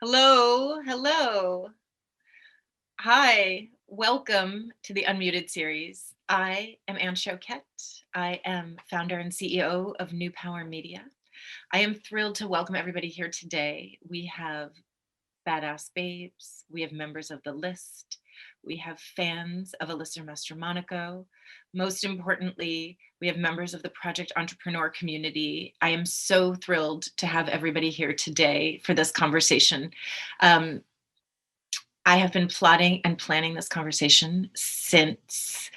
Hello, hello. Hi, welcome to the Unmuted series. I am Shoket. I am founder and CEO of New Power Media. I am thrilled to welcome everybody here today. We have badass babes, we have members of TheLi.st, we have fans of Alyssa Mastromonaco. Most importantly, we have members of the project entrepreneur community. I am so thrilled to have everybody here today for this conversation. I have been plotting and planning this conversation since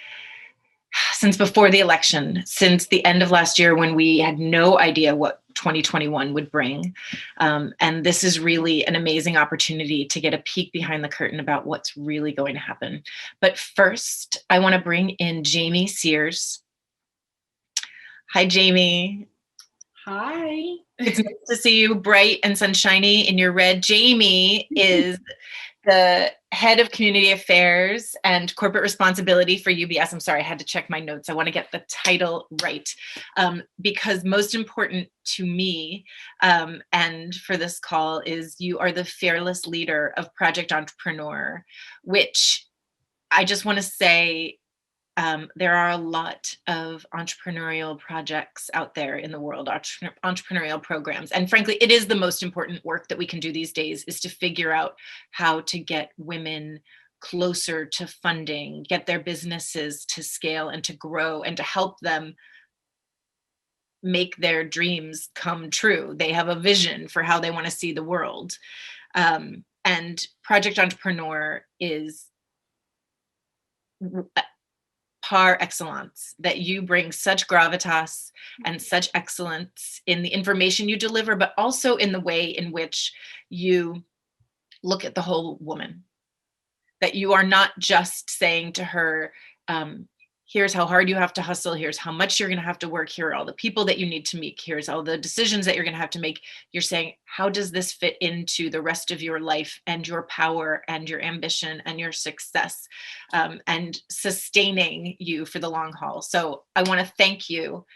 before the election, since the end of last year when we had no idea what 2021 would bring. And this is really an amazing opportunity to get a peek behind the curtain about what's really going to happen. But first, I want to bring in Jamie Sears. Hi, Jamie. Hi. It's nice to see you bright and sunshiny in your red. Jamie is the head of community affairs and corporate responsibility for UBS. I'm sorry, I had to check my notes. I want to get the title right because most important to me and for this call is you are the fearless leader of Project Entrepreneur, which I just want to say there are a lot of entrepreneurial projects out there in the world, entrepreneurial programs. And frankly, it is the most important work that we can do these days, is to figure out how to get women closer to funding, get their businesses to scale and to grow, and to help them make their dreams come true. They have a vision for how they want to see the world. And Project Entrepreneur is par excellence, that you bring such gravitas and such excellence in the information you deliver, but also in the way in which you look at the whole woman. That you are not just saying to her, here's how hard you have to hustle, here's how much you're going to have to work, here are all the people that you need to meet, here's all the decisions that you're going to have to make. You're saying, how does this fit into the rest of your life and your power and your ambition and your success, and sustaining you for the long haul. So I want to thank you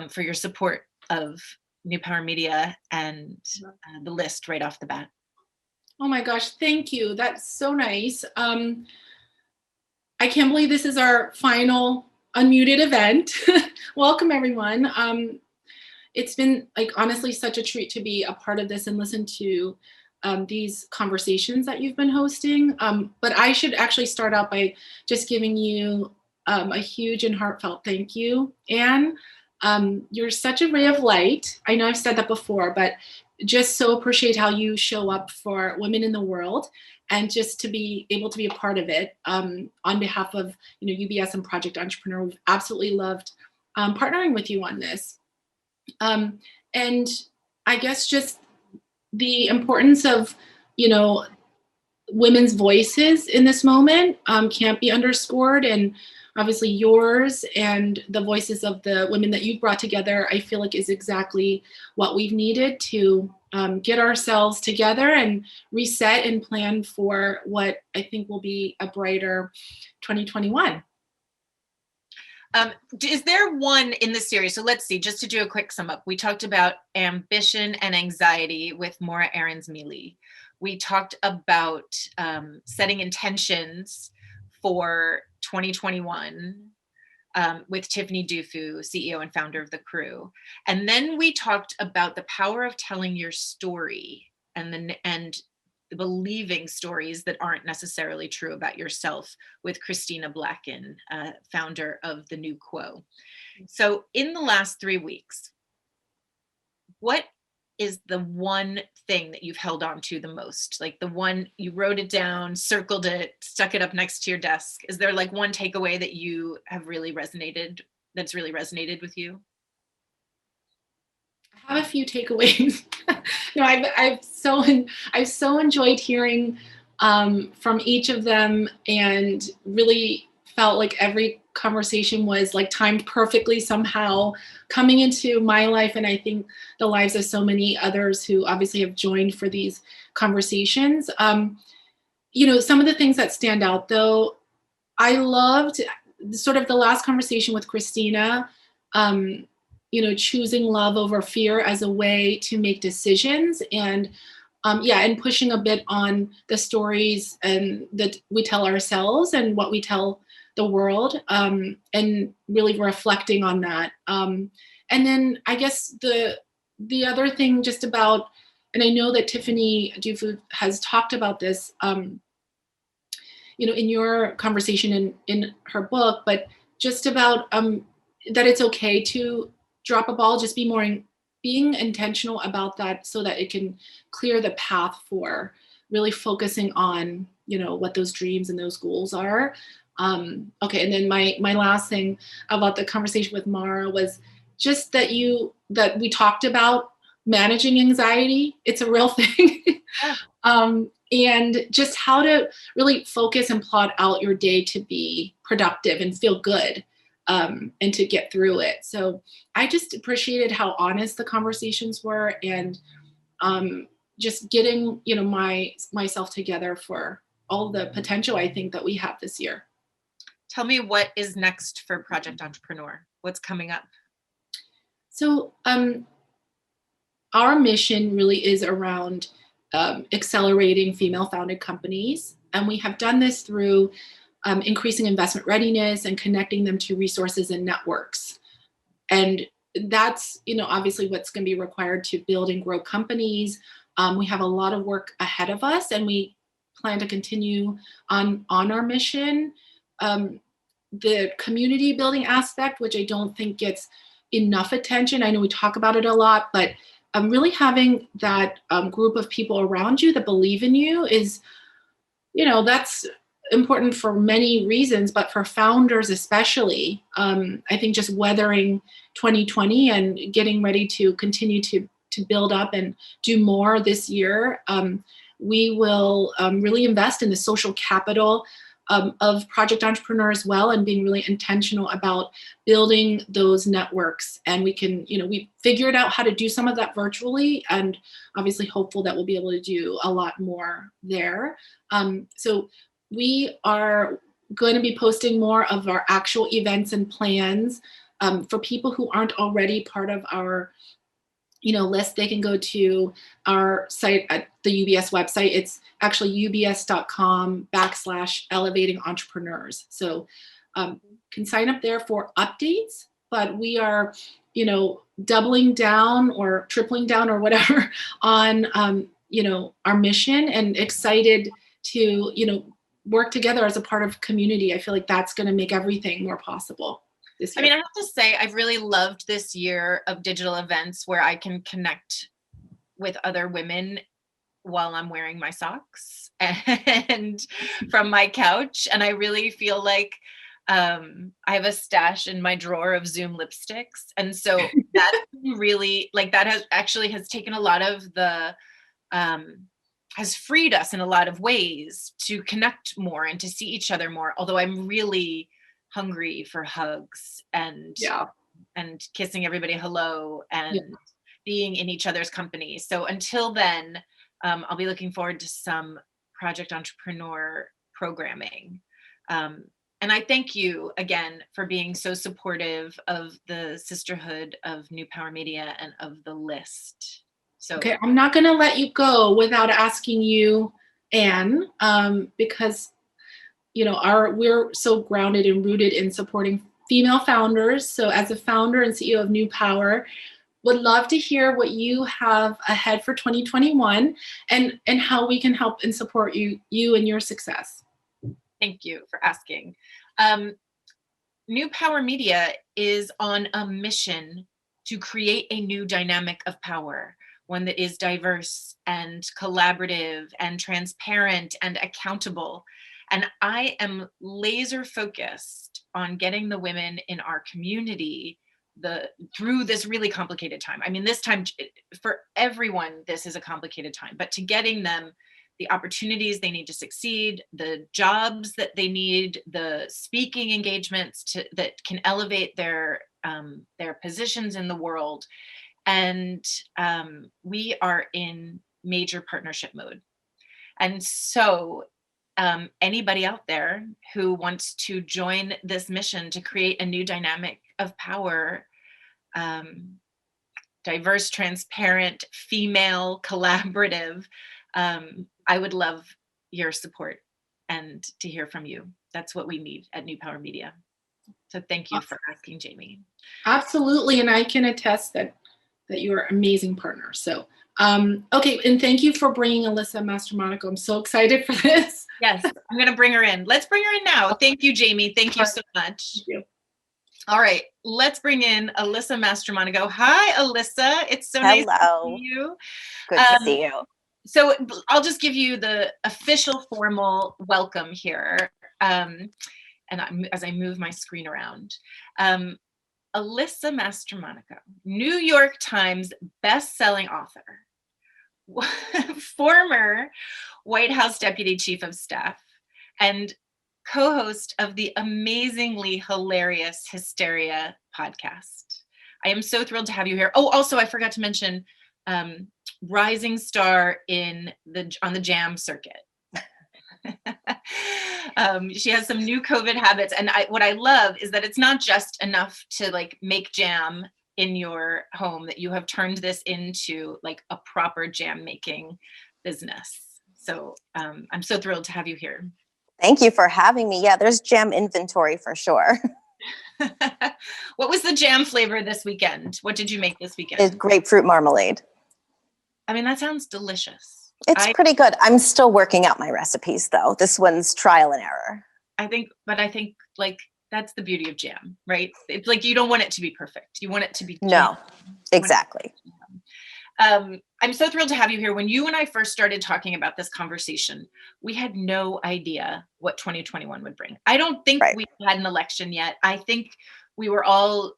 for your support of New Power Media and TheLi.st right off the bat. Oh my gosh, thank you. That's so nice. I can't believe this is our final unmuted event. Welcome, everyone. It's been honestly such a treat to be a part of this and listen to these conversations that you've been hosting. But I should actually start out by just giving you a huge and heartfelt thank you, Anne. You're such a ray of light. I know I've said that before, but just so appreciate how you show up for women in the world, and just to be able to be a part of it on behalf of UBS and Project Entrepreneur. We've absolutely loved partnering with you on this. And I guess just the importance of women's voices in this moment can't be underscored, and obviously yours and the voices of the women that you've brought together, I feel like is exactly what we've needed to get ourselves together and reset and plan for what I think will be a brighter 2021. Is there one in the series? So let's see, just to do a quick sum up. We talked about ambition and anxiety with Maura Aarons-Mealy. We talked about setting intentions for 2021 with Tiffany Dufu, CEO and founder of The Crew. And then we talked about the power of telling your story and believing stories that aren't necessarily true about yourself with Christina Blacken, founder of The New Quo. So in the last 3 weeks, what is the one thing that you've held on to the most? Like the one you wrote it down, circled it, stuck it up next to your desk. Is there like one takeaway that you have really resonated with you? I have a few takeaways. No, I've so enjoyed hearing from each of them, and really felt like every conversation was timed perfectly somehow coming into my life, and I think the lives of so many others who obviously have joined for these conversations. Some of the things that stand out though, I loved sort of the last conversation with Christina, choosing love over fear as a way to make decisions. And yeah, and pushing a bit on the stories and that we tell ourselves and what we tell the world, and really reflecting on that. And then I guess the other thing just about, and I know that Tiffany Dufu has talked about this, in your conversation in her book, but just about that it's okay to drop a ball, just being intentional about that so that it can clear the path for really focusing on, what those dreams and those goals are. Okay, and then my last thing about the conversation with Mara was just that we talked about managing anxiety. It's a real thing. Yeah. And just how to really focus and plot out your day to be productive and feel good, and to get through it. So I just appreciated how honest the conversations were, and just getting myself together for all the potential I think that we have this year. Tell me what is next for Project Entrepreneur. What's coming up? So our mission really is around accelerating female-founded companies, and we have done this through increasing investment readiness and connecting them to resources and networks. And that's, obviously what's going to be required to build and grow companies. We have a lot of work ahead of us, and we plan to continue on our mission. The community building aspect, which I don't think gets enough attention. I know we talk about it a lot, but really having that group of people around you that believe in you is, that's important for many reasons, but for founders especially. I think just weathering 2020 and getting ready to continue to build up and do more this year, we will really invest in the social capital of Project Entrepreneur as well, and being really intentional about building those networks. And we can, we figured out how to do some of that virtually, and obviously hopeful that we'll be able to do a lot more there. So we are going to be posting more of our actual events and plans. For people who aren't already part of our list, they can go to our site at the UBS website. It's actually ubs.com/elevating entrepreneurs. So can sign up there for updates, but we are, doubling down or tripling down or whatever on, our mission, and excited to, work together as a part of community. I feel like that's going to make everything more possible this year. I mean, I have to say, I've really loved this year of digital events where I can connect with other women while I'm wearing my socks and from my couch. And I really feel like I have a stash in my drawer of Zoom lipsticks. And so that really, that has taken a lot of the, has freed us in a lot of ways to connect more and to see each other more. Although I'm really hungry for hugs and kissing everybody hello and being in each other's company. So until then, I'll be looking forward to some Project Entrepreneur programming. And I thank you again for being so supportive of the sisterhood of New Power Media and of TheLi.st. So okay, I'm not going to let you go without asking you, Anne, because we're so grounded and rooted in supporting female founders. So as a founder and CEO of New Power, would love to hear what you have ahead for 2021 and how we can help and support you and your success. Thank you for asking. New Power Media is on a mission to create a new dynamic of power, one that is diverse and collaborative and transparent and accountable. And I am laser focused on getting the women in our community through this really complicated time. I mean, this time for everyone, this is a complicated time, but to getting them the opportunities they need to succeed, the jobs that they need, the speaking engagements that can elevate their positions in the world. And we are in major partnership mode. And so anybody out there who wants to join this mission to create a new dynamic of power, diverse, transparent, female, collaborative. I would love your support and to hear from you. That's what we need at New Power Media. So thank you for asking, Jamie. Absolutely, and I can attest that you're an amazing partner. So, okay, and thank you for bringing Alyssa Mastromonaco. I'm so excited for this. Yes, I'm going to bring her in. Let's bring her in now. Thank you, Jamie. Thank you so much. Thank you. All right, let's bring in Alyssa Mastromonaco. Hi, Alyssa. It's so nice to see you. Good to see you. So I'll just give you the official formal welcome here. As I move my screen around. Alyssa Mastromonaco, New York Times best-selling author, former White House Deputy Chief of Staff, and co-host of the amazingly hilarious Hysteria podcast. I am so thrilled to have you here. Oh, also, I forgot to mention, rising star on the jam circuit. She has some new COVID habits, and what I love is that it's not just enough to like make jam in your home, that you have turned this into like a proper jam making business. So I'm so thrilled to have you here. Thank you for having me. Yeah, there's jam inventory for sure. What was the jam flavor this weekend? What did you make this weekend? It's grapefruit marmalade. I mean, that sounds delicious. It's pretty good. I'm still working out my recipes though. This one's trial and error. I think like that's the beauty of jam, right? It's like you don't want it to be perfect. You want it to be No, exactly. I'm so thrilled to have you here. When you and I first started talking about this conversation, we had no idea what 2021 would bring. I don't think we had an election yet. I think we were all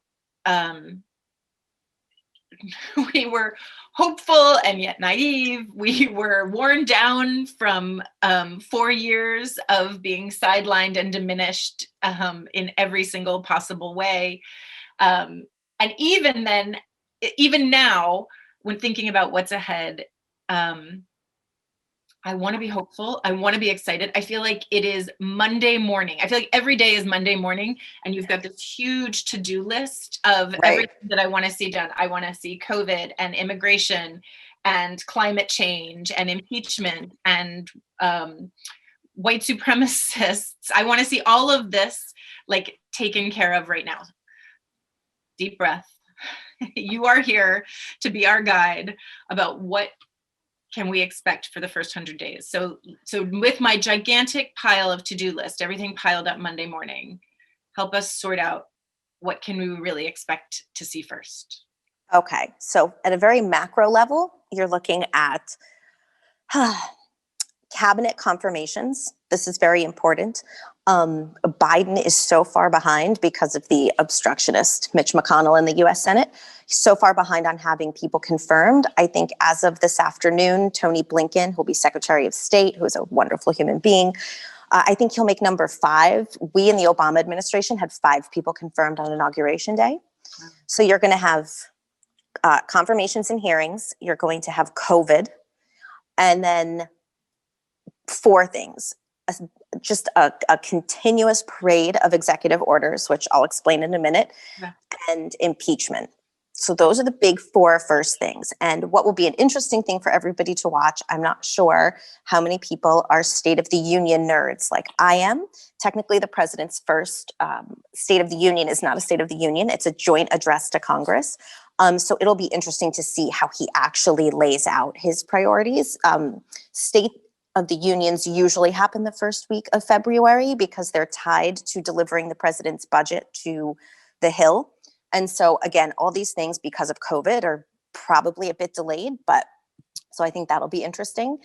we were hopeful and yet naive. We were worn down from 4 years of being sidelined and diminished in every single possible way. And even then, even now, when thinking about what's ahead, I want to be hopeful. I want to be excited. I feel like it is Monday morning. I feel like every day is Monday morning, and you've got this huge to-do list of everything that I want to see done. I want to see COVID and immigration and climate change and impeachment and white supremacists. I want to see all of this like taken care of right now. Deep breath. You are here to be our guide about what can we expect for the first 100 days. So with my gigantic pile of to-do list, everything piled up Monday morning, help us sort out what can we really expect to see first. Okay, so at a very macro level, you're looking at cabinet confirmations. This is very important. Biden is so far behind because of the obstructionist Mitch McConnell in the US Senate. He's so far behind on having people confirmed. I think as of this afternoon, Tony Blinken, who'll be Secretary of State, who is a wonderful human being, I think he'll make number 5. We in the Obama administration had 5 people confirmed on Inauguration Day. So you're going to have confirmations and hearings. You're going to have COVID. And then 4 things. Just a continuous parade of executive orders, which I'll explain in a minute, and impeachment. So those are the big 4 first things. And what will be an interesting thing for everybody to watch, I'm not sure how many people are State of the Union nerds like I am. Technically, the president's first State of the Union is not a State of the Union. It's a joint address to Congress. So it'll be interesting to see how he actually lays out his priorities. State of the unions usually happen the first week of February because they're tied to delivering the president's budget to the Hill. And so again, all these things because of COVID are probably a bit delayed, but so I think that'll be interesting.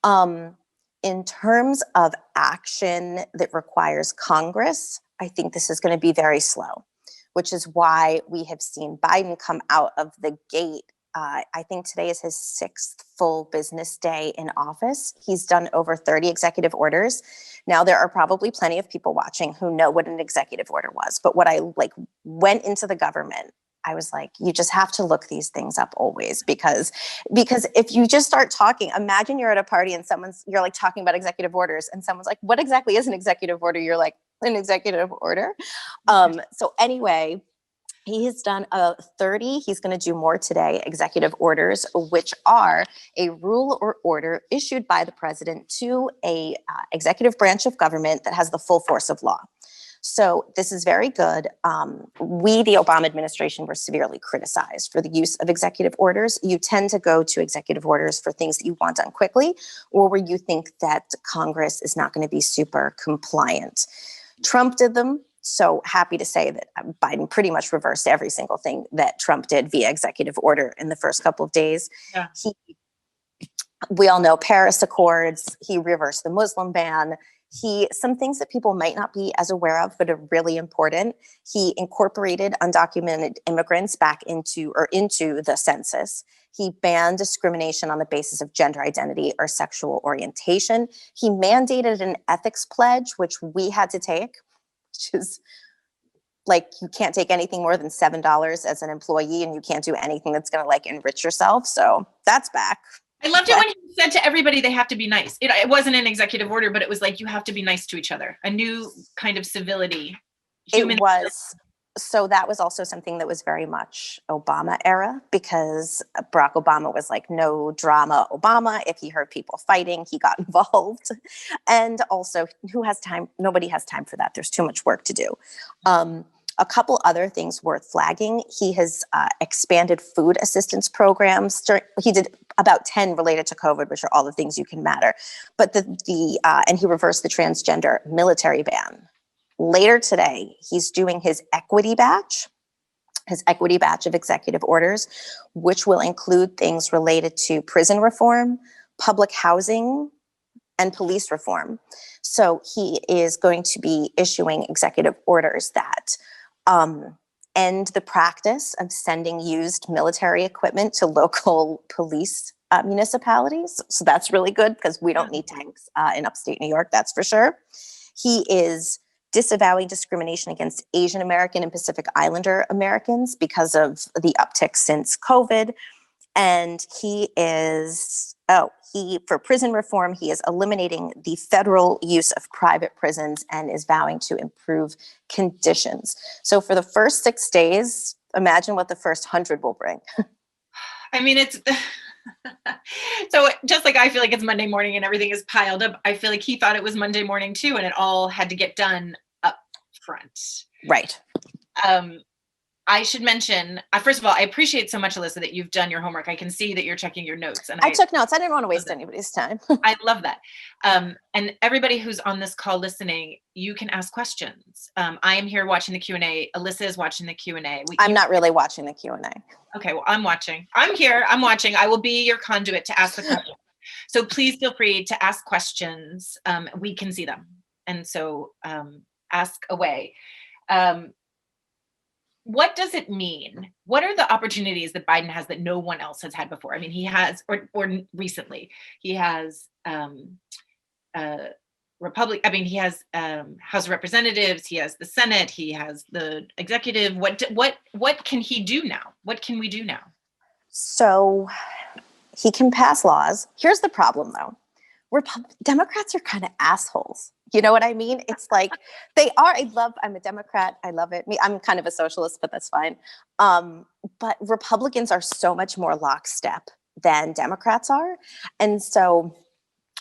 In terms of action that requires Congress, I think this is going to be very slow, which is why we have seen Biden come out of the gate. I think today is his 6th full business day in office. He's done over 30 executive orders. Now, there are probably plenty of people watching who know what an executive order was. But what I went into the government, I was like, you just have to look these things up always because if you just start talking, imagine you're at a party and you're like talking about executive orders and someone's like, what exactly is an executive order? You're like, an executive order. So anyway, He has done 30, he's going to do more today, executive orders, which are a rule or order issued by the president to a executive branch of government that has the full force of law. So this is very good. We, the Obama administration, were severely criticized for the use of executive orders. You tend to go to executive orders for things that you want done quickly, or where you think that Congress is not going to be super compliant. Trump did them. So happy to say that Biden pretty much reversed every single thing that Trump did via executive order in the first couple of days. Yeah. We all know Paris Accords. He reversed the Muslim ban. Some things that people might not be as aware of, but are really important. He incorporated undocumented immigrants back into the census. He banned discrimination on the basis of gender identity or sexual orientation. He mandated an ethics pledge, which we had to take, which is like, you can't take anything more than $7 as an employee, and you can't do anything that's going to like enrich yourself. So that's back. I loved it when he said to everybody, they have to be nice. It wasn't an executive order, but it was like, you have to be nice to each other. A new kind of civility. It was. So that was also something that was very much Obama era, because Barack Obama was like, no drama Obama. If he heard people fighting, he got involved. And also, who has time? Nobody has time for that. There's too much work to do. A couple other things worth flagging. He has expanded food assistance programs. He did about 10 related to COVID, which are all the things you can matter. But and he reversed the transgender military ban. Later today, he's doing his equity batch of executive orders, which will include things related to prison reform, public housing, and police reform. So he is going to be issuing executive orders that end the practice of sending used military equipment to local police municipalities. So that's really good, because we don't need tanks in upstate New York, that's for sure. He is disavowing discrimination against Asian American and Pacific Islander Americans because of the uptick since COVID. And for prison reform, he is eliminating the federal use of private prisons and is vowing to improve conditions. So for the first 6 days, imagine what the first 100 will bring. I mean, it's so just like I feel like it's Monday morning and everything is piled up, I feel like he thought it was Monday morning too, and it all had to get done up front. Right. I should mention, first of all, I appreciate so much, Alyssa, that you've done your homework. I can see that you're checking your notes. And I took notes. I didn't want to waste anybody's time. I love that. And everybody who's on this call listening, you can ask questions. I am here watching the Q&A. Alyssa is watching the Q&A. I'm not really watching the Q&A. Okay, well, I'm watching. I'm here. I'm watching. I will be your conduit to ask the question. So please feel free to ask questions. We can see them. And so ask away. What does it mean? What are the opportunities that Biden has that no one else has had before? I mean, he has, or recently, he has Republic. I mean, he has House of Representatives. He has the Senate. He has the executive. What can he do now? What can we do now? So he can pass laws. Here's the problem, though. Democrats are kind of assholes. You know what I mean? It's like they are. I'm a Democrat. I love it. I'm kind of a socialist, but that's fine. But Republicans are so much more lockstep than Democrats are. And so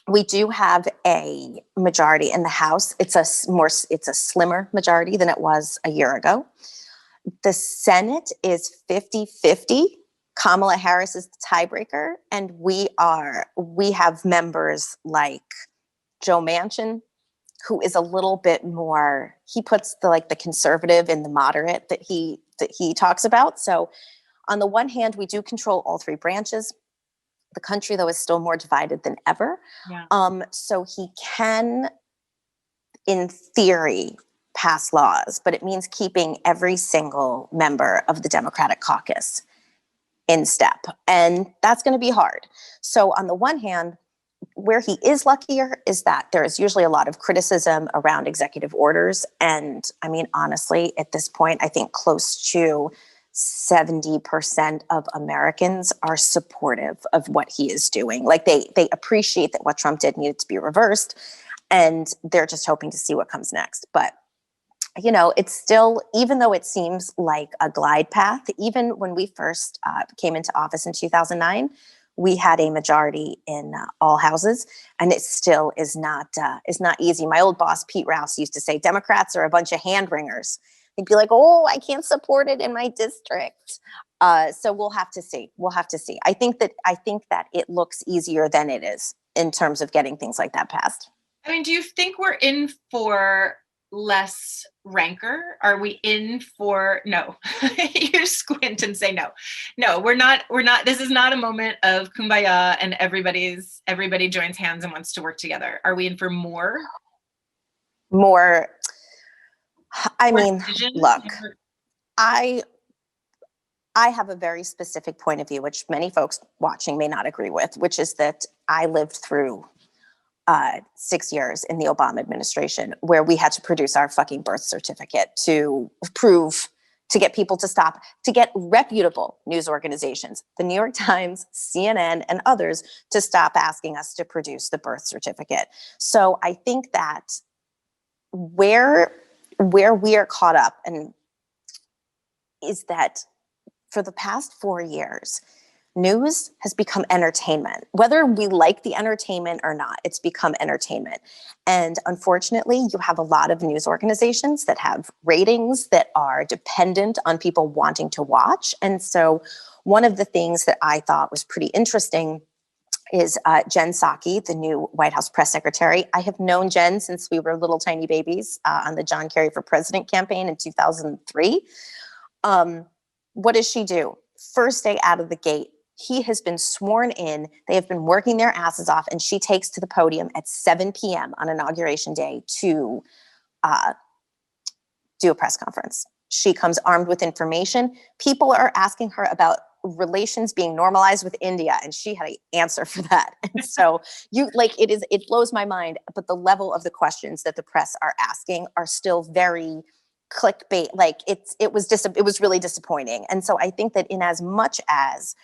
we do have a majority in the House. It's a slimmer majority than it was a year ago. The Senate is 50-50. Kamala Harris is the tiebreaker, and we have members like Joe Manchin, who is a little bit more, he puts the conservative and the moderate that he talks about. So on the one hand, we do control all three branches. The country, though, is still more divided than ever. Yeah. So he can, in theory, pass laws, but it means keeping every single member of the Democratic caucus in step. And that's going to be hard. So on the one hand, where he is luckier is that there is usually a lot of criticism around executive orders. And I mean, honestly, at this point, I think close to 70% of Americans are supportive of what he is doing. Like they appreciate that what Trump did needed to be reversed, and they're just hoping to see what comes next. But you know, it's still, even though it seems like a glide path, even when we first came into office in 2009, we had a majority in all houses, and it still is not easy. My old boss, Pete Rouse, used to say, Democrats are a bunch of hand wringers. He'd be like, oh, I can't support it in my district. So we'll have to see. We'll have to see. I think that it looks easier than it is in terms of getting things like that passed. I mean, do you think we're in for less rancor? Are we in for no? You squint and say no. No, we're not. We're not. This is not a moment of kumbaya and everybody joins hands and wants to work together. Are we in for more? More. I More mean, division? look, I have a very specific point of view, which many folks watching may not agree with, which is that I lived through 6 years in the Obama administration where we had to produce our fucking birth certificate to prove, to get people to stop, to get reputable news organizations, the New York Times, CNN, and others, to stop asking us to produce the birth certificate. So I think that where we are caught up and is that for the past 4 years, news has become entertainment. Whether we like the entertainment or not, it's become entertainment. And unfortunately, you have a lot of news organizations that have ratings that are dependent on people wanting to watch. And so one of the things that I thought was pretty interesting is Jen Psaki, the new White House press secretary. I have known Jen since we were little tiny babies on the John Kerry for President campaign in 2003. What does she do? First day out of the gate, he has been sworn in. They have been working their asses off, and she takes to the podium at 7 p.m. on Inauguration Day to do a press conference. She comes armed with information. People are asking her about relations being normalized with India, and she had an answer for that. And so it blows my mind, but the level of the questions that the press are asking are still very clickbait. Like it was really disappointing. And so I think that in as much as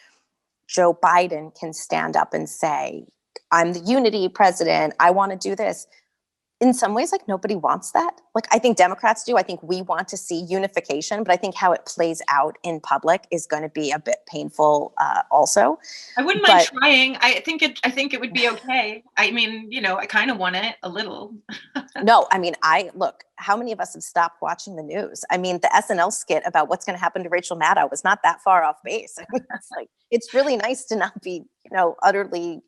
Joe Biden can stand up and say, I'm the unity president, I want to do this. In some ways, like nobody wants that. Like I think Democrats do. I think we want to see unification, but I think how it plays out in public is going to be a bit painful also. I wouldn't mind trying. I think it would be okay. I mean, I kind of want it a little. No, I mean, look, how many of us have stopped watching the news? I mean, the SNL skit about what's going to happen to Rachel Maddow was not that far off base. I mean, it's really nice to not be, utterly,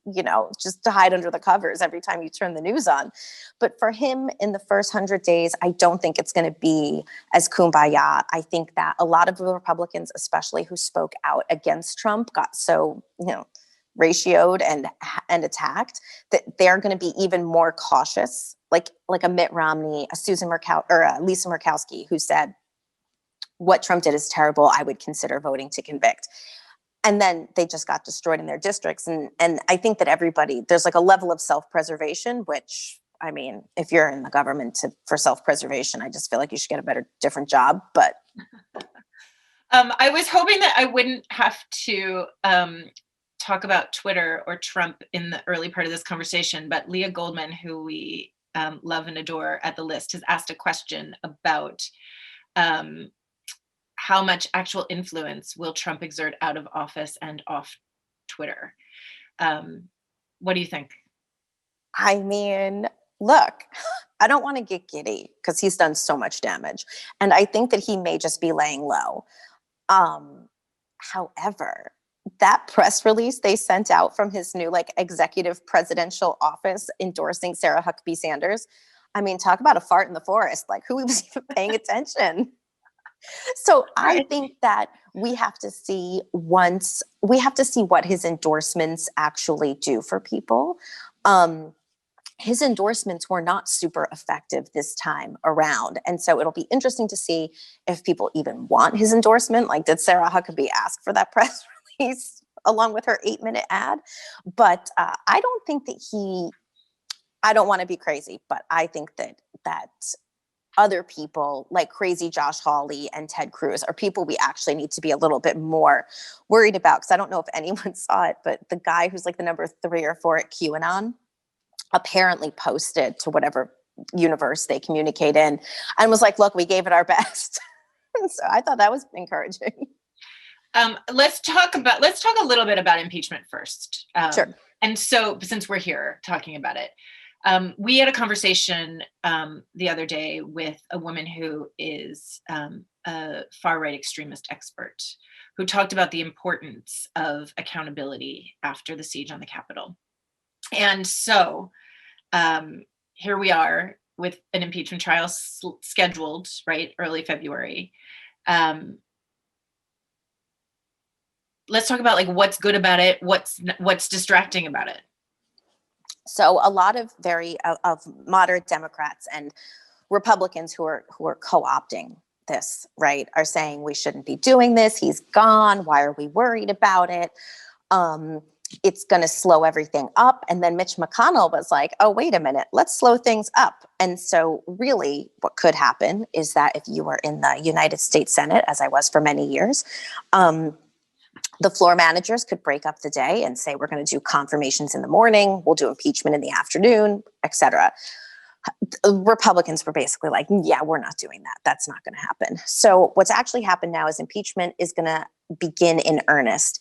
just to hide under the covers every time you turn the news on. But for him in the first 100 days, I don't think it's going to be as kumbaya. I think that a lot of the Republicans, especially who spoke out against Trump, got so, ratioed and attacked that they're going to be even more cautious. Like a Mitt Romney, a Lisa Murkowski, who said, what Trump did is terrible. I would consider voting to convict. And then they just got destroyed in their districts. And I think that there's like a level of self-preservation, which, I mean, if you're in the government for self-preservation, I just feel like you should get a different job. But I was hoping that I wouldn't have to talk about Twitter or Trump in the early part of this conversation, but Leah Goldman, who we love and adore at TheLi.st, has asked a question about how much actual influence will Trump exert out of office and off Twitter. What do you think? I mean, look, I don't want to get giddy because he's done so much damage. And I think that he may just be laying low. However, that press release they sent out from his new executive presidential office endorsing Sarah Huckabee Sanders. I mean, talk about a fart in the forest. Like, who was even paying attention? So I think that we have to see what his endorsements actually do for people. His endorsements were not super effective this time around. And so it'll be interesting to see if people even want his endorsement. Like, did Sarah Huckabee ask for that press release along with her 8-minute ad? But I don't think that I don't want to be crazy, but I think that other people like crazy Josh Hawley and Ted Cruz are people we actually need to be a little bit more worried about. Because I don't know if anyone saw it, but the guy who's like the number 3 or 4 at QAnon apparently posted to whatever universe they communicate in, and was like, look, we gave it our best. So I thought that was encouraging. Let's talk a little bit about impeachment first. Sure. And so since we're here talking about it, we had a conversation the other day with a woman who is a far-right extremist expert who talked about the importance of accountability after the siege on the Capitol. And so here we are with an impeachment trial scheduled, right, early February. Let's talk about like what's good about it, what's distracting about it. So a lot of of moderate Democrats and Republicans who are co-opting this, right, are saying we shouldn't be doing this. He's gone. Why are we worried about it? It's going to slow everything up. And then Mitch McConnell was like, oh, wait a minute, let's slow things up. And so really what could happen is that if you were in the United States Senate, as I was for many years, the floor managers could break up the day and say, we're going to do confirmations in the morning, we'll do impeachment in the afternoon, et cetera. Republicans were basically like, yeah, we're not doing that. That's not going to happen. So what's actually happened now is impeachment is going to begin in earnest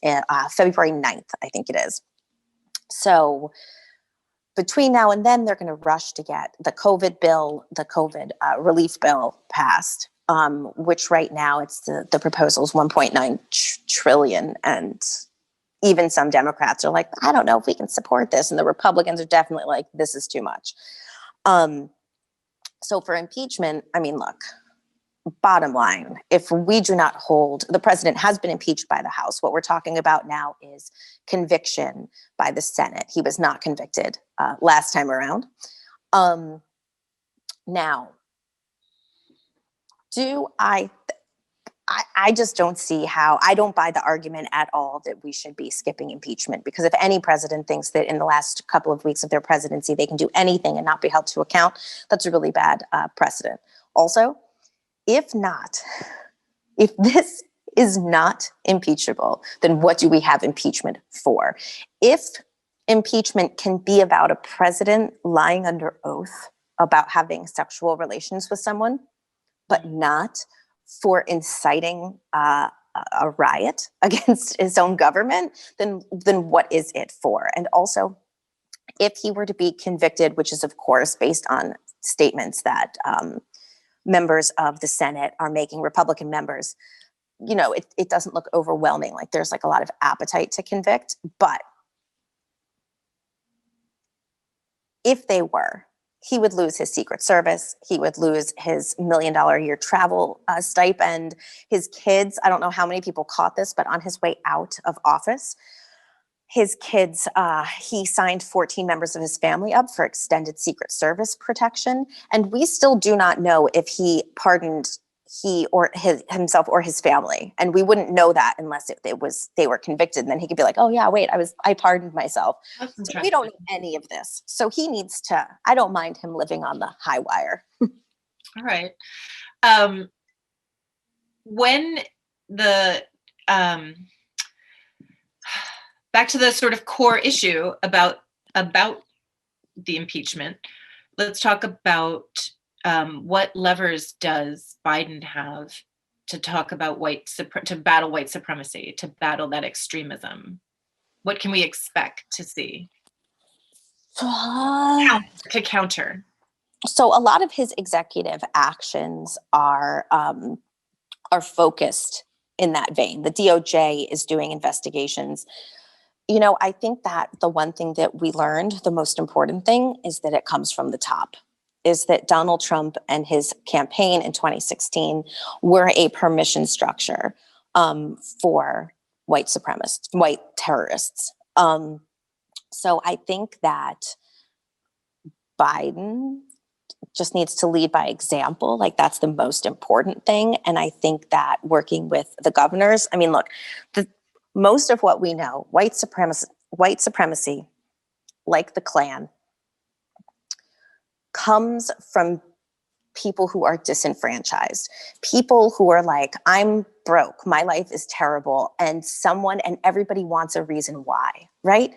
February 9th, I think it is. So between now and then, they're going to rush to get the COVID relief bill passed, which right now it's the proposal is 1.9 trillion. And even some Democrats are like, I don't know if we can support this. And the Republicans are definitely like, this is too much. So for impeachment, I mean, look, bottom line, if we do not hold, the president has been impeached by the House. What we're talking about now is conviction by the Senate. He was not convicted last time around. Now, I just don't see how, I don't buy the argument at all that we should be skipping impeachment, because if any president thinks that in the last couple of weeks of their presidency, they can do anything and not be held to account, that's a really bad precedent. Also, if this is not impeachable, then what do we have impeachment for? If impeachment can be about a president lying under oath about having sexual relations with someone, but not for inciting a riot against his own government, then what is it for? And also, if he were to be convicted, which is of course based on statements that members of the Senate are making, Republican members, you know, it doesn't look overwhelming. Like there's like a lot of appetite to convict, but if they were, he would lose his Secret Service. He would lose his $1 million a year travel stipend. His kids, I don't know how many people caught this, but on his way out of office, his kids, he signed 14 members of his family up for extended Secret Service protection. And we still do not know if he pardoned himself or his family. And we wouldn't know that unless they were convicted. And then he could be like, oh yeah, wait, I pardoned myself. So we don't know any of this. So he needs to, I don't mind him living on the high wire. All right. When the, back to the sort of core issue about the impeachment, let's talk about what levers does Biden have to talk about to battle white supremacy, to battle that extremism? What can we expect to see to counter? So a lot of his executive actions are focused in that vein. The DOJ is doing investigations. You know, I think that the one thing that we learned, the most important thing, is that it comes from the top. Is that Donald Trump and his campaign in 2016 were a permission structure for white supremacists, white terrorists. So I think that Biden just needs to lead by example. Like that's the most important thing. And I think that working with the governors, I mean, look, most of what we know, white supremacy, like the Klan, comes from people who are disenfranchised, people who are like, I'm broke, my life is terrible, and everybody wants a reason why, right?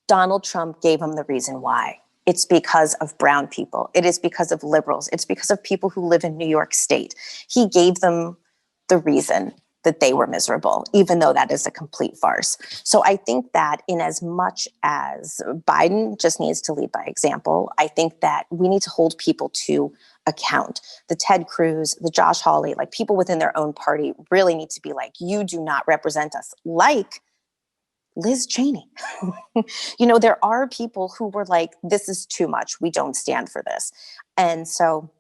Donald Trump gave them the reason why. It's because of brown people. It is because of liberals. It's because of people who live in New York State. He gave them the reason that they were miserable, even though that is a complete farce. So I think that in as much as Biden just needs to lead by example, I think that we need to hold people to account. The Ted Cruz, the Josh Hawley, like people within their own party really need to be like, you do not represent us, like Liz Cheney. There are people who were like, this is too much. We don't stand for this. And so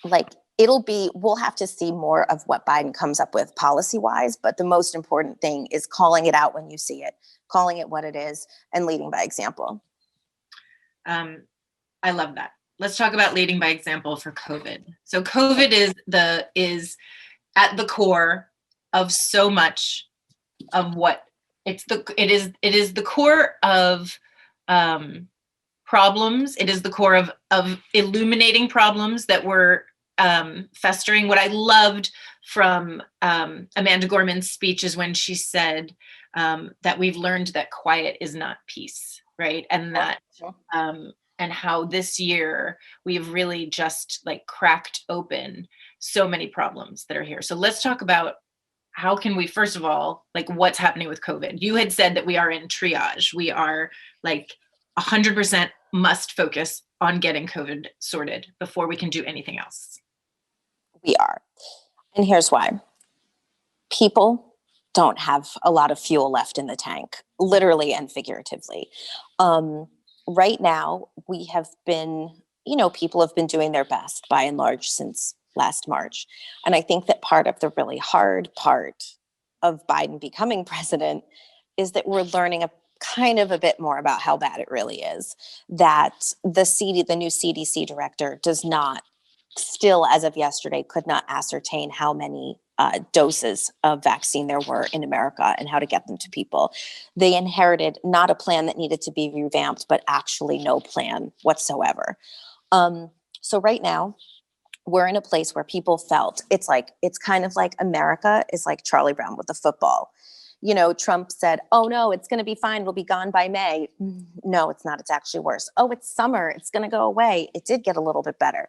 like, we'll have to see more of what Biden comes up with policy wise, but the most important thing is calling it out when you see it, calling it what it is, and leading by example. I love that. Let's talk about leading by example for COVID. So COVID is at the core of so much of what it is the core of problems. It is the core of illuminating problems that were festering. What I loved from Amanda Gorman's speech is when she said that we've learned that quiet is not peace, right? And that and how this year we've really just like cracked open so many problems that are here. So let's talk about how can we, first of all, like what's happening with COVID? You had said that we are in triage. We are like 100% must focus on getting COVID sorted before we can do anything else. We are. And here's why. People don't have a lot of fuel left in the tank, literally and figuratively. Right now, we have been, people have been doing their best by and large since last March. And I think that part of the really hard part of Biden becoming president is that we're learning a bit more about how bad it really is. That the new CDC director does not, still as of yesterday, could not ascertain how many doses of vaccine there were in America and how to get them to people. They inherited not a plan that needed to be revamped, but actually no plan whatsoever. So right now, we're in a place where people felt it's kind of like America is like Charlie Brown with the football. Trump said, oh no, it's going to be fine. We'll be gone by May. No, it's not. It's actually worse. Oh, it's summer. It's going to go away. It did get a little bit better.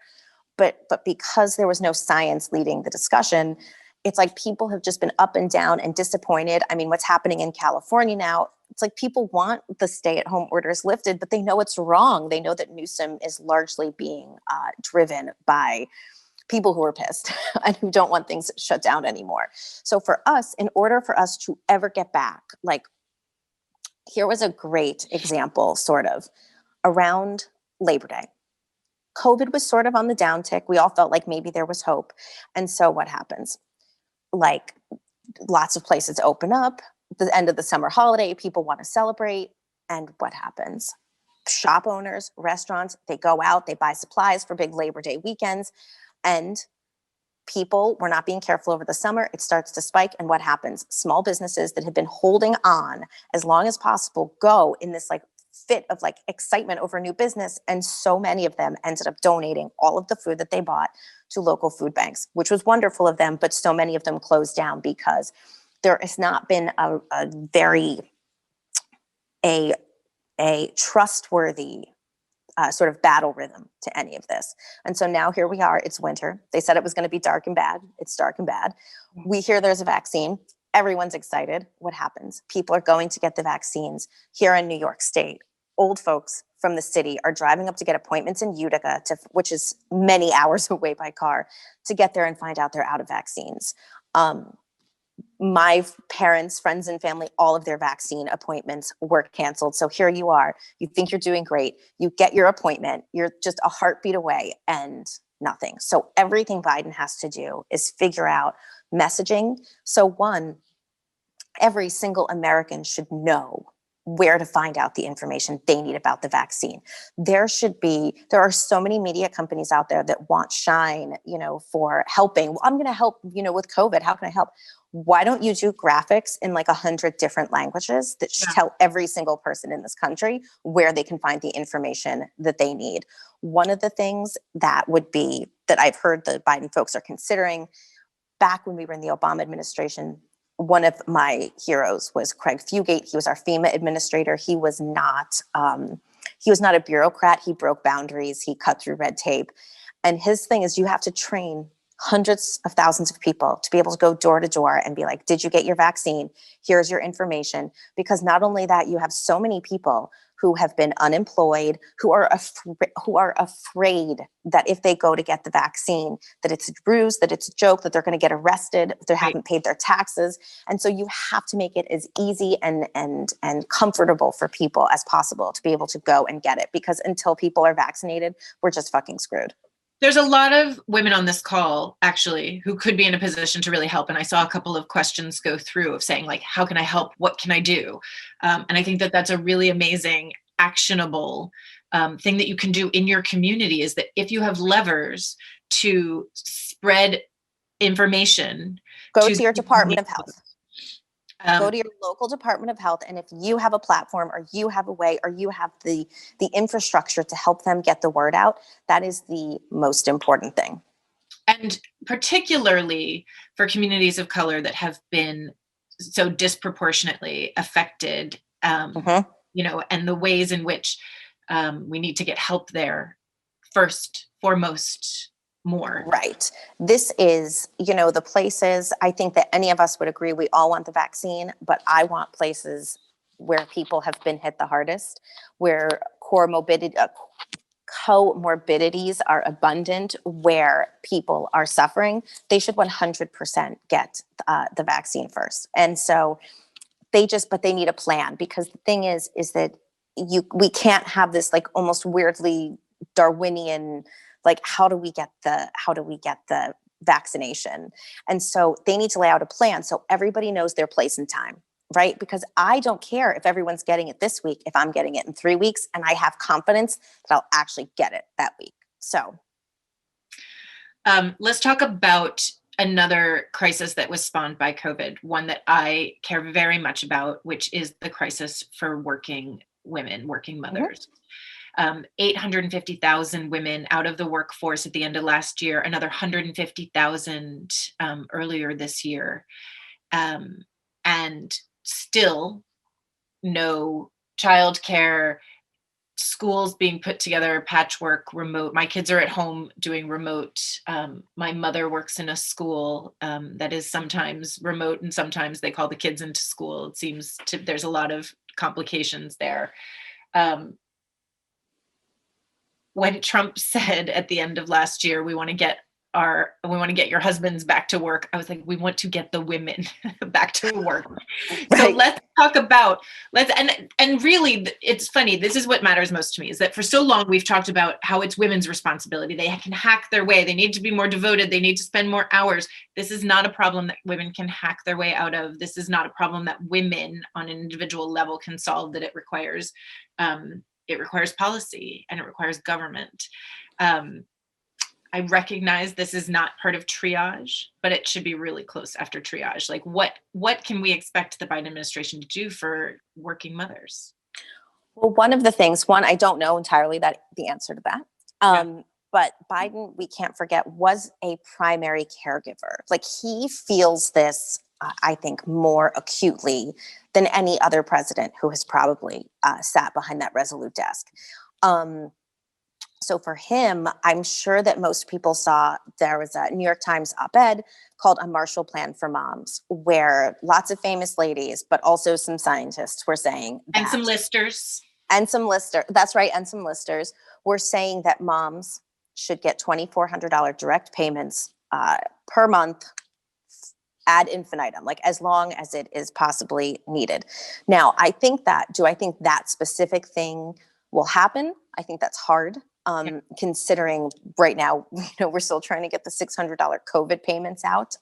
But because there was no science leading the discussion, it's like people have just been up and down and disappointed. I mean, what's happening in California now, it's like people want the stay-at-home orders lifted, but they know it's wrong. They know that Newsom is largely being driven by people who are pissed and who don't want things shut down anymore. So for us, in order for us to ever get back, like here was a great example sort of around Labor Day. COVID was sort of on the downtick. We all felt like maybe there was hope. And so what happens? Like lots of places open up, the end of the summer holiday, people want to celebrate. And what happens? Shop owners, restaurants, they go out, they buy supplies for big Labor Day weekends. And people were not being careful over the summer. It starts to spike. And what happens? Small businesses that have been holding on as long as possible go in this like fit of like excitement over new business. And so many of them ended up donating all of the food that they bought to local food banks, which was wonderful of them. But so many of them closed down because there has not been a trustworthy sort of battle rhythm to any of this. And so now here we are, it's winter. They said it was going to be dark and bad. It's dark and bad. We hear there's a vaccine. Everyone's excited. What happens? People are going to get the vaccines here in New York State. Old folks from the city are driving up to get appointments in Utica, which is many hours away by car, to get there and find out they're out of vaccines. My parents, friends, and family, all of their vaccine appointments were canceled. So here you are. You think you're doing great. You get your appointment. You're just a heartbeat away and nothing. So everything Biden has to do is figure out messaging. So one, every single American should know where to find out the information they need about the vaccine. There are so many media companies out there that want shine, for helping. Well, I'm going to help, with COVID. How can I help? Why don't you do graphics in like 100 different languages that tell every single person in this country where they can find the information that they need? One of the things that I've heard the Biden folks are considering, back when we were in the Obama administration, one of my heroes was Craig Fugate. He was our FEMA administrator. He was not He was not a bureaucrat. He broke boundaries. He cut through red tape. And his thing is, you have to train hundreds of thousands of people to be able to go door to door and be like, did you get your vaccine? Here's your information. Because not only that, you have so many people who have been unemployed, who are afraid that if they go to get the vaccine, that it's a ruse, that it's a joke, that they're going to get arrested, if they haven't paid their taxes. And so you have to make it as easy and comfortable for people as possible to be able to go and get it. Because until people are vaccinated, we're just fucking screwed. There's a lot of women on this call, actually, who could be in a position to really help. And I saw a couple of questions go through of saying, like, how can I help? What can I do? And I think that that's a really amazing, actionable thing that you can do in your community, is that if you have levers to spread information. Go to your Department of Health. Go to your local Department of Health, and if you have a platform or you have a way or you have the infrastructure to help them get the word out, that is the most important thing. And particularly for communities of color that have been so disproportionately affected, you know, and the ways in which we need to get help there first, foremost, more. Right. This is, you know, the places, I think that any of us would agree, we all want the vaccine, but I want places where people have been hit the hardest, where comorbidities are abundant, where people are suffering. They should 100% get the vaccine first. And so but they need a plan, because the thing is that we can't have this like almost weirdly Darwinian, like, how do we get the vaccination? And so they need to lay out a plan so everybody knows their place and time, right? Because I don't care if everyone's getting it this week, if I'm getting it in 3 weeks, and I have confidence that I'll actually get it that week. So let's talk about another crisis that was spawned by COVID, one that I care very much about, which is the crisis for working women, working mothers. 850,000 women out of the workforce at the end of last year, another 150,000 earlier this year. And still no childcare, schools being put together, patchwork, remote. My kids are at home doing remote. My mother works in a school that is sometimes remote, and sometimes they call the kids into school. It seems there's a lot of complications there. When Trump said at the end of last year, we want to get your husbands back to work, I was like, we want to get the women back to work. Right. So let's talk about, and really, it's funny, this is what matters most to me, is that for so long we've talked about how it's women's responsibility. They can hack their way. They need to be more devoted. They need to spend more hours. This is not a problem that women can hack their way out of. This is not a problem that women on an individual level can solve, that it requires policy, and it requires government. I recognize this is not part of triage, but it should be really close after triage. Like, what can we expect the Biden administration to do for working mothers? Well, one of the things, I don't know entirely the answer to that. But Biden, we can't forget, was a primary caregiver. Like, he feels this, I think, more acutely than any other president who has probably sat behind that Resolute desk. So for him, I'm sure that most people saw there was a New York Times op-ed called A Marshall Plan for Moms, where lots of famous ladies, but also some scientists were saying that. And some listers. That's right. And some listers were saying that moms should get $2,400 direct payments per month ad infinitum, like as long as it is possibly needed. Now, I think that specific thing will happen? I think that's hard. Considering right now, we're still trying to get the $600 COVID payments out.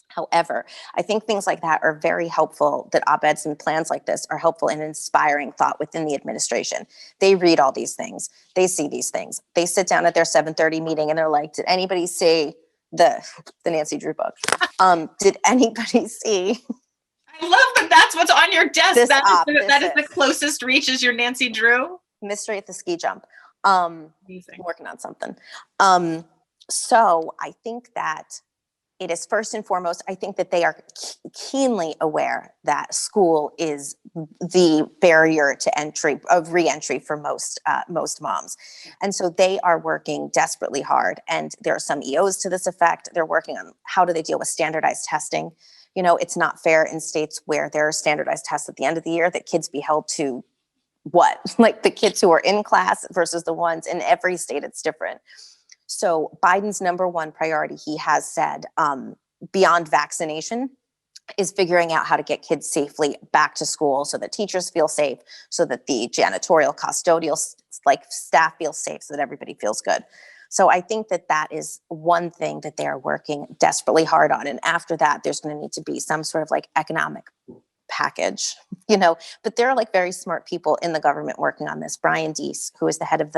However, I think things like that are very helpful, that op-eds and plans like this are helpful in inspiring thought within the administration. They read all these things. They see these things. They sit down at their 7:30 meeting and they're like, did anybody see the Nancy Drew book? Did anybody see? I love that's what's on your desk. That is the closest reach is your Nancy Drew. Mystery at the Ski Jump. Working on something. So I think that it is first and foremost, I think that they are keenly aware that school is the barrier to entry, of re-entry for most moms. And so they are working desperately hard. And there are some EOs to this effect. They're working on how do they deal with standardized testing. You know, it's not fair in states where there are standardized tests at the end of the year that kids be held to what? Like the kids who are in class versus the ones in every state, it's different. So Biden's number one priority, he has said, beyond vaccination, is figuring out how to get kids safely back to school so that teachers feel safe, so that the janitorial, custodial staff feels safe, so that everybody feels good. So I think that that is one thing that they're working desperately hard on. And after that, there's going to need to be some sort of like economic package, you know, but there are like very smart people in the government working on this. Brian Deese, who is the head of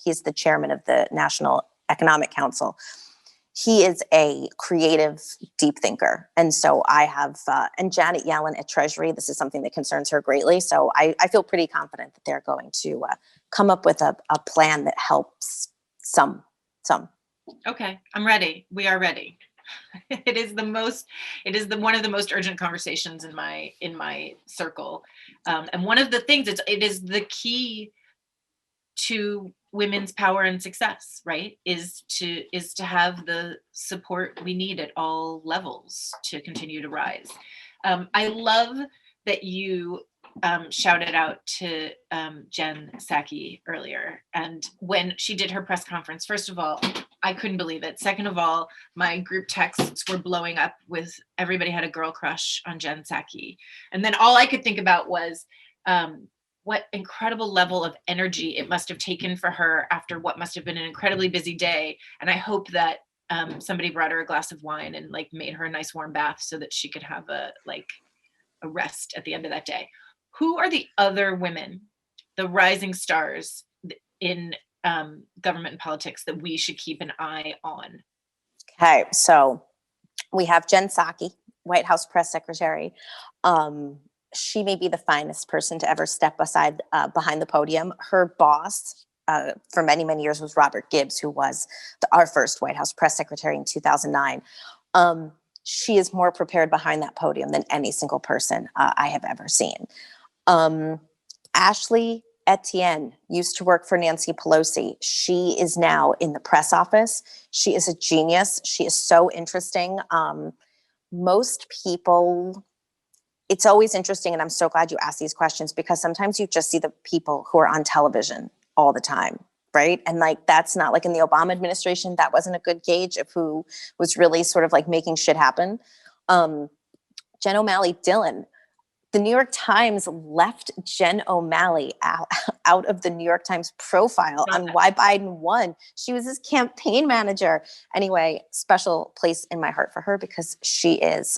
he's the chairman of the National Economic Council. He is a creative, deep thinker. And so I have, and Janet Yellen at Treasury, this is something that concerns her greatly. So I feel pretty confident that they're going to come up with a plan that helps some. Okay, I'm ready. We are ready. It is one of the most urgent conversations in my circle. And one of the things, it is the key to women's power and success, right? Is to have the support we need at all levels to continue to rise. I love that you shouted out to Jen Psaki earlier. And when she did her press conference, first of all, I couldn't believe it. Second of all, my group texts were blowing up with everybody had a girl crush on Jen Psaki. And then all I could think about was what incredible level of energy it must have taken for her after what must have been an incredibly busy day. And I hope that somebody brought her a glass of wine and like made her a nice warm bath so that she could have a rest at the end of that day. Who are the other women, the rising stars in government and politics that we should keep an eye on? Okay, so we have Jen Psaki, White House press secretary. She may be the finest person to ever step aside behind the podium. Her boss for many, many years was Robert Gibbs, who was our first White House press secretary in 2009. She is more prepared behind that podium than any single person I have ever seen. Ashley Etienne used to work for Nancy Pelosi. She is now in the press office. She is a genius. She is so interesting. Most people, it's always interesting, and I'm so glad you asked these questions, because sometimes you just see the people who are on television all the time, right? And like, that's not like in the Obama administration, that wasn't a good gauge of who was really sort of like making shit happen. Jen O'Malley Dillon, the New York Times left Jen O'Malley out of the New York Times profile on why Biden won. She was his campaign manager. Anyway, special place in my heart for her, because she has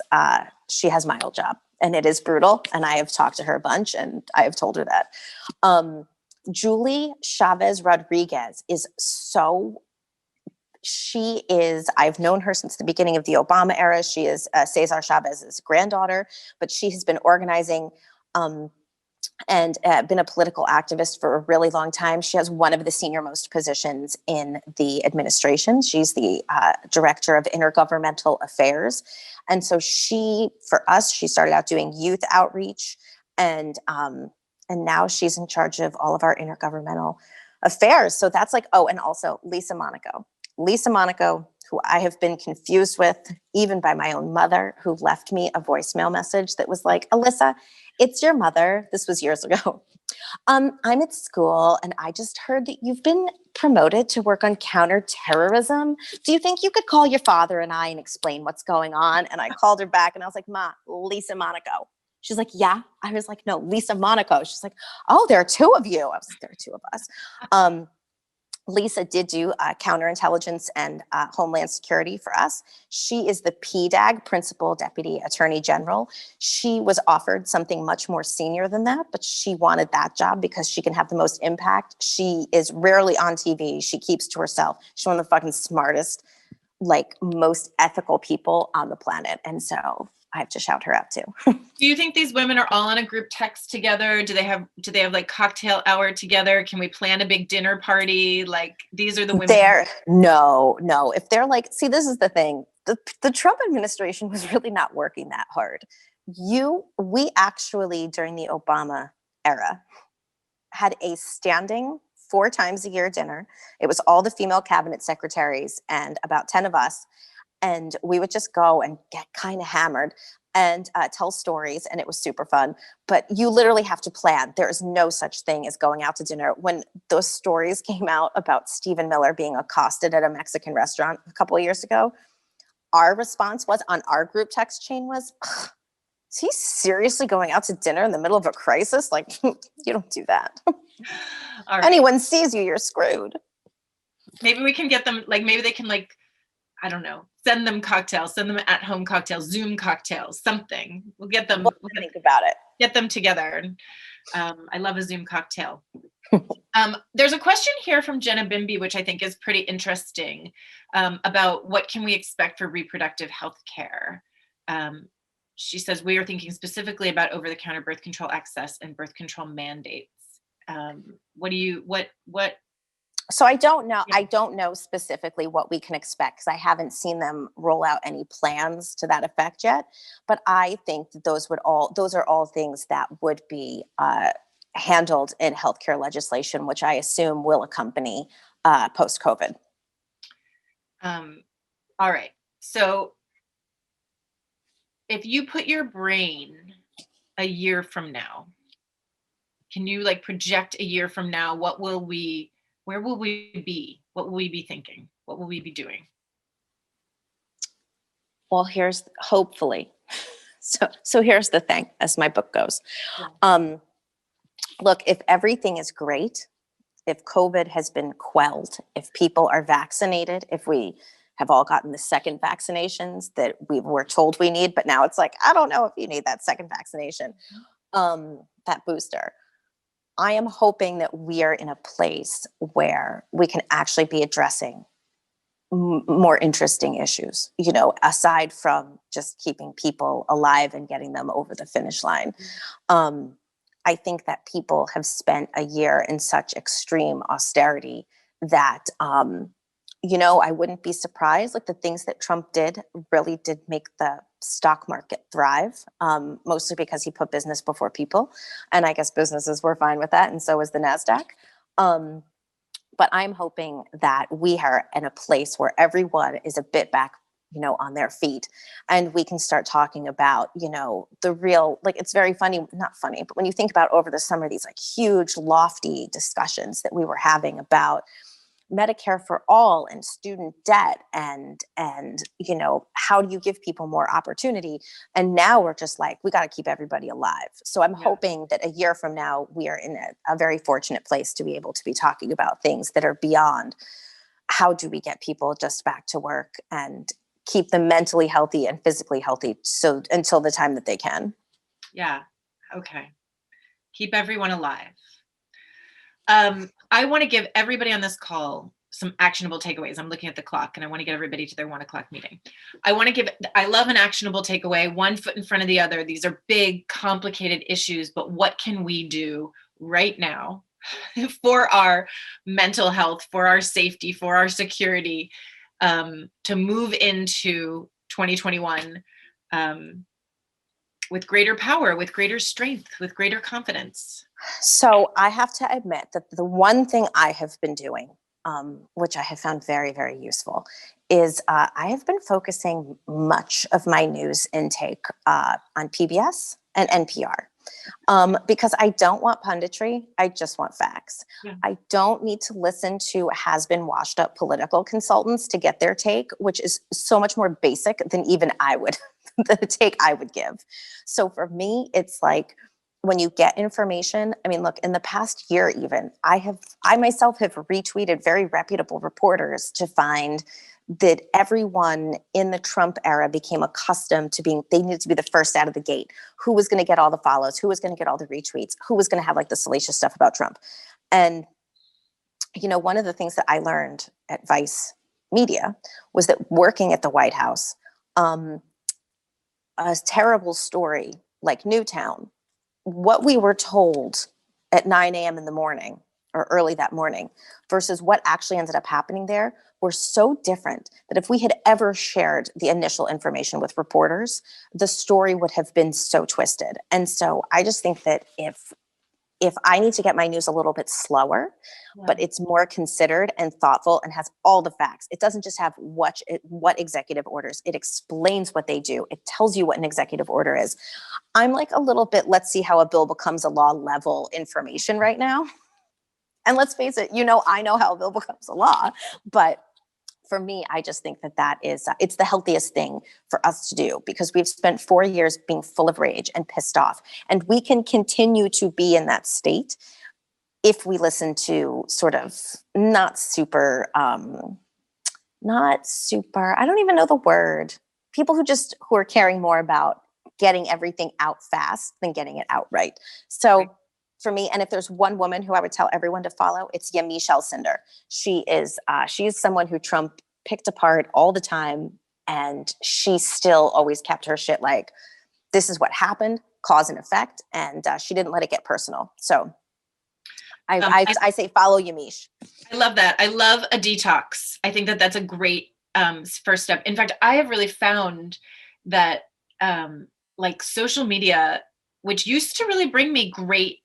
my old job, and it is brutal. And I have talked to her a bunch, and I have told her that. Julie Chavez Rodriguez I've known her since the beginning of the Obama era. She is Cesar Chavez's granddaughter, but she has been organizing and been a political activist for a really long time. She has one of the senior most positions in the administration. She's the director of intergovernmental affairs. And so she started out doing youth outreach, and now she's in charge of all of our intergovernmental affairs. So that's like, and also Lisa Monaco, who I have been confused with even by my own mother, who left me a voicemail message that was like, Alyssa, it's your mother. This was years ago. I'm at school, and I just heard that you've been promoted to work on counterterrorism. Do you think you could call your father and I and explain what's going on? And I called her back, and I was like, Ma, Lisa Monaco. She's like, yeah. I was like, no, Lisa Monaco. She's like, oh, there are two of you. I was like, there are two of us. Lisa did do counterintelligence and homeland security for us. She is the PDAG, Principal Deputy Attorney General. She was offered something much more senior than that, but she wanted that job because she can have the most impact. She is rarely on TV. She keeps to herself. She's one of the fucking smartest, like most ethical people on the planet. And so I have to shout her out too. Do you think these women are all on a group text together? Do they have like cocktail hour together? Can we plan a big dinner party? Like, these are the women. No. If they're like, see, this is the thing. the Trump administration was really not working that hard. We actually, during the Obama era, had a standing 4 times a year dinner. It was all the female cabinet secretaries and about 10 of us. And we would just go and get kind of hammered and tell stories. And it was super fun. But you literally have to plan. There is no such thing as going out to dinner. When those stories came out about Stephen Miller being accosted at a Mexican restaurant a couple of years ago, our response was on our group text chain was, is he seriously going out to dinner in the middle of a crisis? Like, you don't do that. All right. Anyone sees you, you're screwed. Maybe we can get them, like, maybe they can, like, I don't know, send them cocktails, send them at home cocktails, Zoom cocktails, something. We'll get them. We'll think about it. Get them together. I love a Zoom cocktail. There's a question here from Jenna Bimby, which I think is pretty interesting, about what can we expect for reproductive health care. She says, we are thinking specifically about over-the-counter birth control access and birth control mandates. What? So I don't know. Yeah. I don't know specifically what we can expect because I haven't seen them roll out any plans to that effect yet. But I think that those are all things that would be handled in healthcare legislation, which I assume will accompany post-COVID. All right. So if you put your brain a year from now, can you like project a year from now? Where will we be? What will we be thinking? What will we be doing? Well, here's hopefully. So here's the thing, as my book goes. Yeah. Look, if everything is great, if COVID has been quelled, if people are vaccinated, if we have all gotten the second vaccinations that we were told we need, but now it's like, I don't know if you need that second vaccination, that booster. I am hoping that we are in a place where we can actually be addressing more interesting issues, aside from just keeping people alive and getting them over the finish line. I think that people have spent a year in such extreme austerity that, I wouldn't be surprised. Like the things that Trump did really did make the stock market thrive, mostly because he put business before people. And I guess businesses were fine with that. And so was the NASDAQ. But I'm hoping that we are in a place where everyone is a bit back, on their feet, and we can start talking about, the real, like, it's very funny, not funny, but when you think about over the summer, these like huge, lofty discussions that we were having about Medicare for all and student debt and how do you give people more opportunity? And now we're just like, we got to keep everybody alive. So I'm hoping that a year from now, we are in a very fortunate place to be able to be talking about things that are beyond how do we get people just back to work and keep them mentally healthy and physically healthy so until the time that they can. Yeah. Okay. Keep everyone alive. I want to give everybody on this call some actionable takeaways. I'm looking at the clock and I want to get everybody to their 1:00 meeting. I love an actionable takeaway, one foot in front of the other. These are big, complicated issues, but what can we do right now for our mental health, for our safety, for our security, to move into 2021 with greater power, with greater strength, with greater confidence? So I have to admit that the one thing I have been doing, which I have found very, very useful, is I have been focusing much of my news intake on PBS and NPR. Because I don't want punditry, I just want facts. Yeah. I don't need to listen to has-been washed up political consultants to get their take, which is so much more basic than even the take I would give. So for me, it's like when you get information, I mean, look, in the past year even, I myself have retweeted very reputable reporters to find that everyone in the Trump era became accustomed to they needed to be the first out of the gate. Who was going to get all the follows? Who was going to get all the retweets? Who was going to have like the salacious stuff about Trump? And, one of the things that I learned at Vice Media was that working at the White House, a terrible story like Newtown, what we were told at 9 a.m. in the morning or early that morning versus what actually ended up happening there were so different that if we had ever shared the initial information with reporters, the story would have been so twisted. And so I just think that if I need to get my news a little bit slower, but it's more considered and thoughtful and has all the facts. It doesn't just have what executive orders. It explains what they do. It tells you what an executive order is. I'm like a little bit, let's see how a bill becomes a law level information right now. And let's face it, I know how a bill becomes a law, but for me, I just think that is, it's the healthiest thing for us to do because we've spent 4 years being full of rage and pissed off. And we can continue to be in that state if we listen to sort of not super, I don't even know the word, people who are caring more about getting everything out fast than getting it out right. So for me, and if there's one woman who I would tell everyone to follow, it's Yamiche Alcindor. She's someone who Trump picked apart all the time, and she still always kept her shit like, this is what happened, cause and effect, and she didn't let it get personal. So I say follow Yamiche. I love that. I love a detox. I think that's a great first step. In fact, I have really found that like social media, which used to really bring me great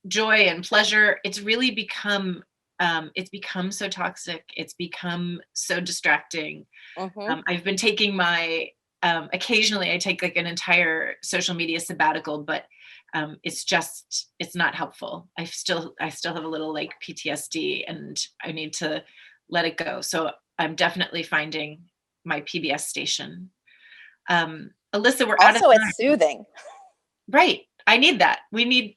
joy and pleasure, it's really become so toxic. It's become so distracting. I've been taking my occasionally I take like an entire social media sabbatical, but it's not helpful. I still have a little like PTSD and I need to let it go. So I'm definitely finding my PBS station. Alyssa, we're out of time. Also, it's soothing. Right. I need that. We need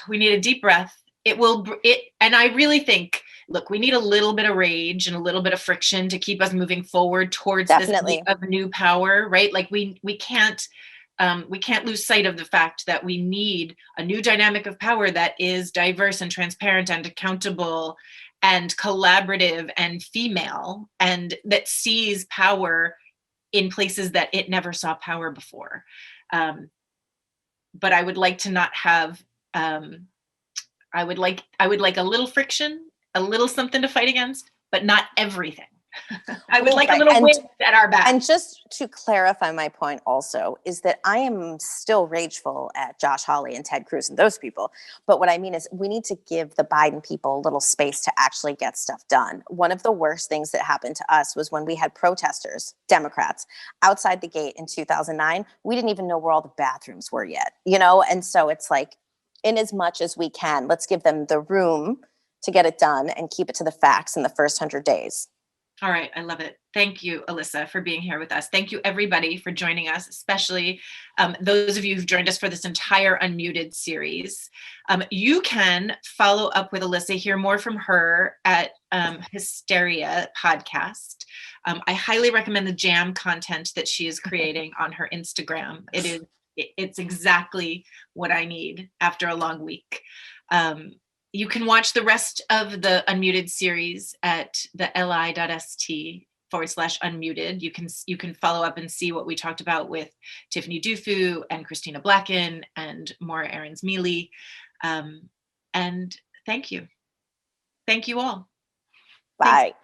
a deep breath. And I really think, look, we need a little bit of rage and a little bit of friction to keep us moving forward towards Definitely. this of new power, right? Like we can't lose sight of the fact that we need a new dynamic of power that is diverse and transparent and accountable and collaborative and female, and that sees power in places that it never saw power before. But I would like to not have, I would like a little friction, a little something to fight against, but not everything. I would like a little wind at our back. And just to clarify my point also is that I am still rageful at Josh Hawley and Ted Cruz and those people. But what I mean is we need to give the Biden people a little space to actually get stuff done. One of the worst things that happened to us was when we had protesters, Democrats, outside the gate in 2009. We didn't even know where all the bathrooms were yet, And so it's like, in as much as we can, let's give them the room to get it done and keep it to the facts in the first 100 days. All right. I love it. Thank you, Alyssa, for being here with us. Thank you, everybody, for joining us, especially those of you who've joined us for this entire Unmuted series. You can follow up with Alyssa, hear more from her at Hysteria Podcast. I highly recommend the jam content that she is creating on her Instagram. It's exactly what I need after a long week. You can watch the rest of the Unmuted series at TheLi.st /unmuted. You can follow up and see what we talked about with Tiffany Dufu and Christina Blacken and Maura Aarons-Mealy. And thank you. Thank you all. Bye. Thanks.